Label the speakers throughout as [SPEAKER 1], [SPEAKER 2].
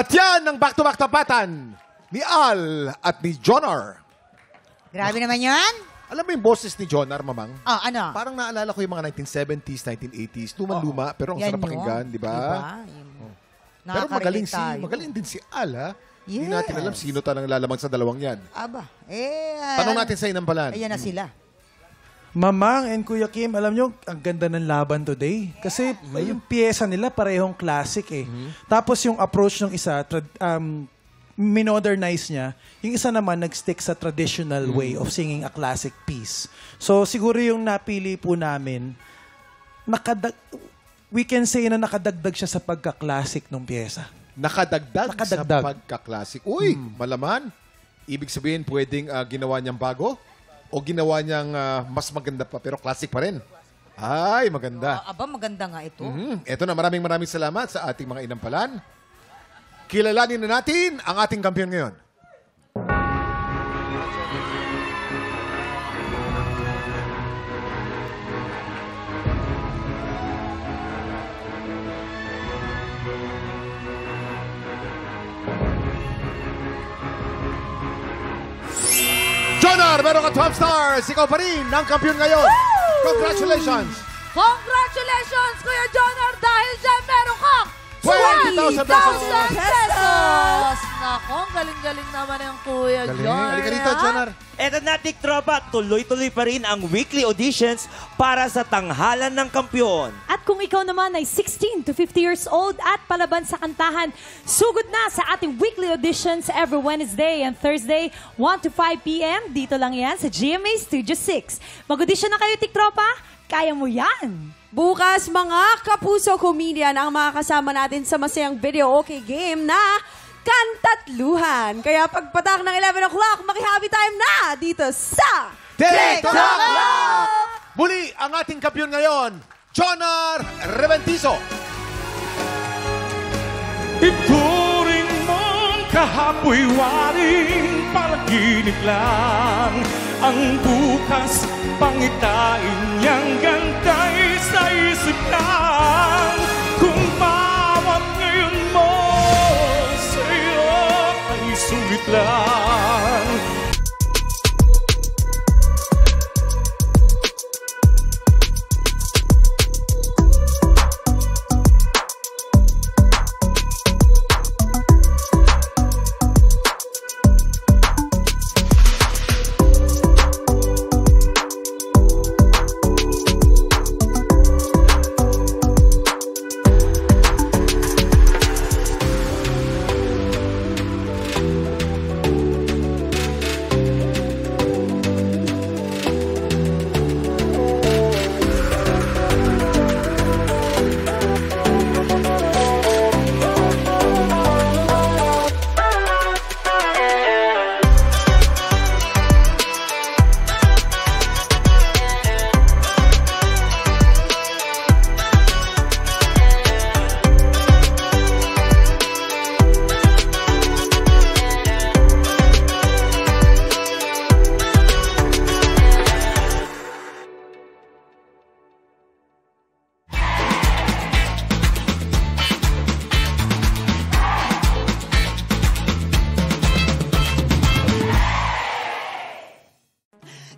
[SPEAKER 1] At yan ang back-to-back tapatan ni Al at ni Jonar.
[SPEAKER 2] Grabe naman yan.
[SPEAKER 1] Alam mo yung boses ni Jonar, Mamang?
[SPEAKER 2] Oh, ano?
[SPEAKER 1] Parang naalala ko yung mga 1970s, 1980s. Luma-luma, pero ang
[SPEAKER 2] Yan
[SPEAKER 1] sarap
[SPEAKER 2] yun.
[SPEAKER 1] pakinggan, di ba? Pero magaling din si Al, ha? Hindi
[SPEAKER 2] Yes.
[SPEAKER 1] natin alam sino talagang lalamang sa dalawang yan.
[SPEAKER 2] Aba.
[SPEAKER 1] Tanong natin sa Inambalan.
[SPEAKER 2] Ayan na sila.
[SPEAKER 3] Mamang and Kuya Kim, alam nyo, ang ganda ng laban today. Kasi yung pyesa nila parehong classic eh. Tapos yung approach ng isa, minodernize niya. Yung isa naman nag-stick sa traditional way of singing a classic piece. So siguro yung napili po namin, we can say na nakadagdag siya sa pagka-classic ng pyesa.
[SPEAKER 1] Nakadagdag sa pagka-classic. Uy, malaman. Ibig sabihin, pwedeng ginawa niyang bago o ginawa niyang mas maganda pa pero classic pa rin. Ay, maganda.
[SPEAKER 2] Aba, maganda nga ito.
[SPEAKER 1] Ito na, maraming salamat sa ating mga inampalan. Kilalanin na natin ang ating kampiyon ngayon. Jonar, meron ka 12 stars. Ikaw pa rin ang kampiyon ngayon. Congratulations!
[SPEAKER 4] Congratulations, Kuya Jonar, dahil dyan meron kang
[SPEAKER 1] 20,000
[SPEAKER 4] pesos! Nako, galing-galing naman yung Kuya
[SPEAKER 1] Galing.
[SPEAKER 4] Jonar.
[SPEAKER 1] Halika dito, Jonar.
[SPEAKER 5] Eto na, Tiktropa, tuloy-tuloy pa rin ang weekly auditions para sa tanghalan ng kampiyon.
[SPEAKER 6] At kung ikaw naman ay 16 to 50 years old at palaban sa kantahan, sugod na sa ating weekly auditions every Wednesday and Thursday, 1 to 5 p.m. Dito lang yan sa GMA Studio 6. Mag-audition na kayo, Tiktropa. Kaya mo yan.
[SPEAKER 4] Bukas, mga kapuso comedian ang makakasama natin sa masayang video okay game na Kantatluhan. Kaya pagpatak ng 11 o'clock, maki-happy time na dito sa
[SPEAKER 1] TikTok Club! Muli, ang ating kampiyon ngayon, Jonar Reventizo.
[SPEAKER 7] Ituring mong kahapoy-waring panaginip lang. Ang bukas, pangitain niyang gantay sa isip lang. Kung bawat ngayon mo sa'yo ay sulit lang.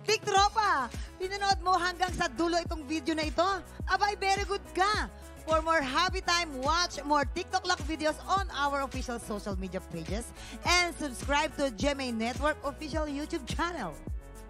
[SPEAKER 2] Tiktropa, pinanood mo hanggang sa dulo itong video na ito? Abay, very good ka! For more happy time, watch more TikTok Lock videos on our official social media pages and subscribe to GMA Network official YouTube channel.